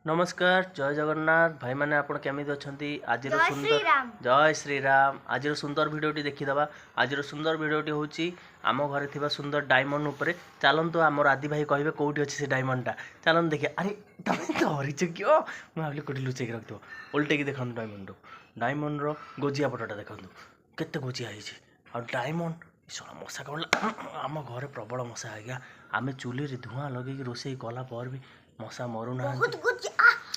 नमस्कार जय जगन्नाथ भाई मैंने आपण केमिति अछंती आजिर जय सुंदर श्रीराम। जय श्रीराम आजिर सुंदर भिडियोटी देखिदबा। आजिर सुंदर भिडियोटी होची आम घरे थिबा सुंदर डायमंड उपरे। चलंतु आमर आदि भाई कहबे कोठी अछि से डायमंडटा। चलन देखिए। अरे तमे धरिछ क्यों मु भाबिली कोठी लुचेक रखथिबो। उल्टे की देखंतु डायमंड रो गोजिया पटटा देखंतु केते गोजिया आइछि। आ डायमंड इसा मशा कला आम घरे प्रबल मशा आज्ञा। आमे चुली रे धुआं लगेकी रोषेई कला पर भी मशा मरु ना। बहुत कुछ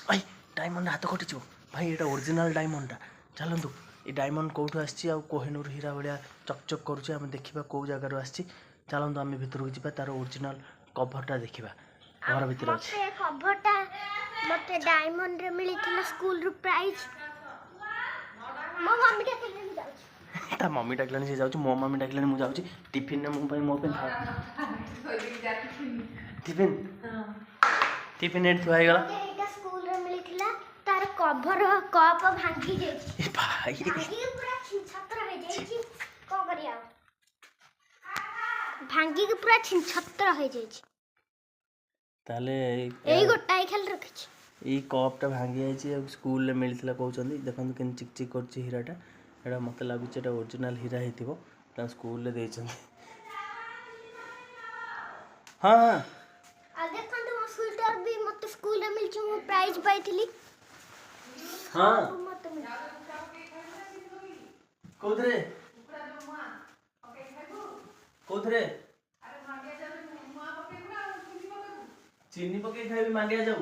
भाई डायमंड हाथ कटिच भाई ये ओरिजिनल डायमंडटा। चलतु ये डायमंड कौटू आसी कोहिनूर हीरा भाया चकचक करुचे आम देखा कौ जगार आसी। चलतु आम भितर को तार ओरिजिनल कभरटा देखा घर भितर अच्छे कभरटा मते डायमंड रे मिलिथिला स्कूल रू प्राइज। मो मम्मी डाकलेनी जाउची ता मम्मी डाकलानी से जाउची मो मम्मी डाकलानी मु जाउची टिफिन ने मु मो पे टिफिन टिफिन एट थुआ गला एटा स्कूल रे मिलिथिला तार कभर कप भांगी जेछि। ए भाई भांगी पूरा छिनछत्र हो जेछि को करिया भांगी के पूरा छिनछत्र हो जेछि। ताले एई गोटाई खेल रखिछि ये कपटा भांगी जाइए स्कूल रे मिलता कहते देखते कि चिक चिक कर हीराटा एटा मत लगुच ओरिजिनल हीरा हो स्कूल रे हाँ हाँ आ देखंतु मो स्वेटर भी मते स्कूल रे मिलछि मो प्राइज पाइथिली। हाँ मते मिल कोथरे कोथरे चीनी पके खाइबी मांडिया जाऊ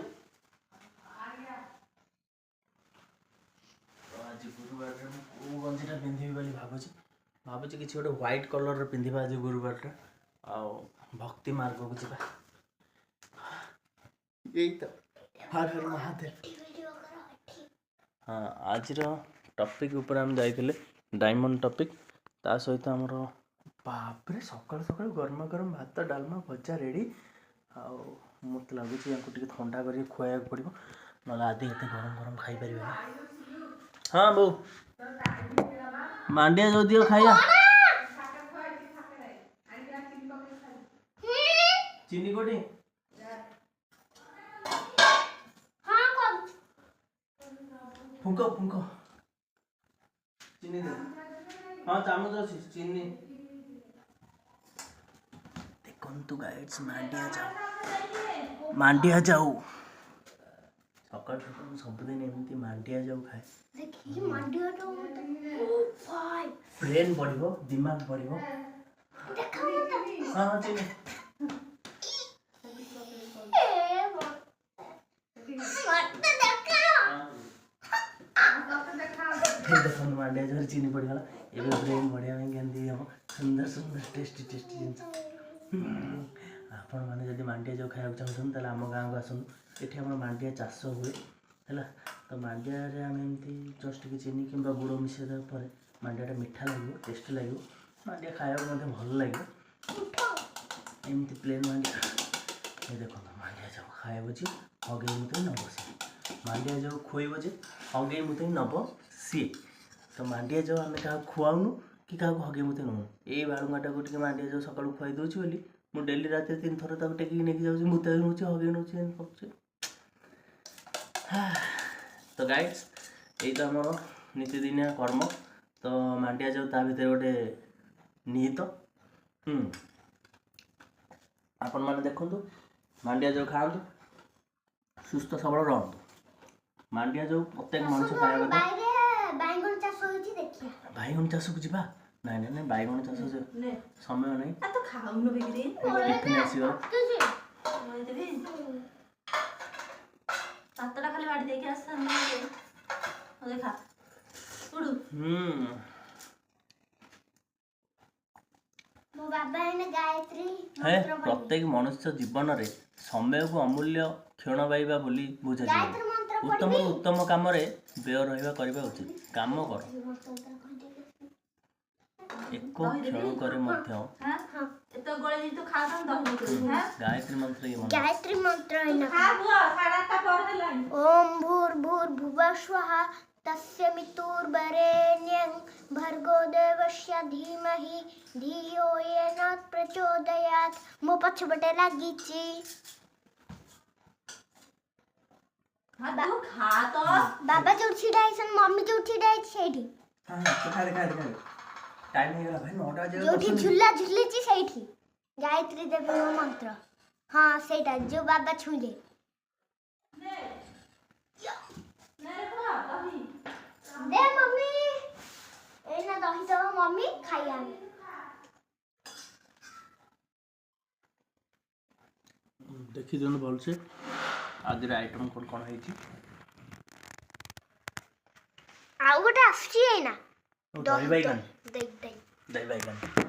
आज गुरुवार को गंजीटा पिंधि बोली भावुची किसी गोटे व्हाइट कलर पिंधा आज गुरुवार आ भक्ति मार्ग को जा यही तो हर हर महादेव। हाँ आज टॉपिक ऊपर हम जाइए डायमंड टॉपिक ता सहित आमर बापरे सकाल सकाल गरम गरम भात डालमा भजा रेडी आ मत लगुच ठंडा कर खुआ पड़ो ना आदि एत गरम गरम खाई पारे। हाँ बो मांडिया जो दियो खाइया चीनी कोटी हां कब फुंको फुंको चीनी दे। हाँ चामच अच्छी चीनी देखु गाइड्स मांडिया जाऊ सकाल सकाल सबुदिन एमती मांडिया जाऊ खाए देखि मांडिया तो ओ भाई ब्रेन बढ़िबो दिमाग बढ़िबो। देखा मत हाँ हाँ चीनी ए मत देखो मांडिया जो चीनी पड़गला एवं ब्रेन बढ़िया गंदी हम सुंदर सुंदर टेस्टी टेस्टी जिन आपण मैंने जब मांडिया जो खाया चाहूँ तेल आम गाँव को आसतु ये आम मांडिया चाष हुए है तो मांडिया आम एमती जस्ट कि चीनी कि गुड़ मिसेद मांडियाटा मीठा लगे टेस्टी लगे मांडिया खाया भल लगे एमती प्लेन मांडिया ये देखो मांडिया जो खाए जी हगे मुते नब सी मांडिया जो खुएब जे हगे मुते नब सी तो मांडिया जो आम क्या खुआऊनु कि क्या हगे मुते नौ ये बालुंगाटा को टे मांडिया जो सका खुआई दूसरी बोली मु डेली रात 3 थर तक टेकिक नहीं जाऊँगी मुते नौ हगे नौ कर। तो गाइड्स यही तो आम नीतिदिनिया कर्म तो मांडिया जो ता भीतर गोटे निहित आपण मैंने देखु मांडिया जो खातु सुस्थ सबल रहतु मांडिया जो प्रत्येक मनुष्य खाया बैगन चाष को जा ना ना बैगन चाष समय नहीं टिफिन आसीगला खाली बाड़ी देके आस्ता देखा उड़ू मो बाबा ने गायत्री है प्रत्येक मनुष्य जीवन रे समय को अमूल्य क्षण पाइबा बोली बुझा गायत्री मंत्र उत्तम उत्तम काम रे व्यय रहिबा करबा उचित काम कर एक क्षण करे मध्य हां एतो गोळे जी तो खातन दही हां गायत्री मंत्र ये गायत्री मंत्र है ना खा बुआ साढ़े 8 पर हेलानी ओम भूर्भुवः स्वः तस्मितुर्वरेण्यं भर्गो देवस्य धीमहि धियो यो न प्रचोदयात्। मो पछपटे लागिछि हाँ तू खा तो बाबा जो छिड़ा है मम्मी जो छिड़ा है सेठी हां खा दे टाइम हो गला भाई 9टा बजे जोठी झुल्ला झुलिची सेठी गायत्री देवी रो मंत्र हां सेटा जो बाबा छुले दे मम्मी एना दही दवा मम्मी खाइया देखी दिनु भल से आज आइटम कोन कोन हेची आउ गोटे आसी है ना दही बैगन देख देख दही बैगन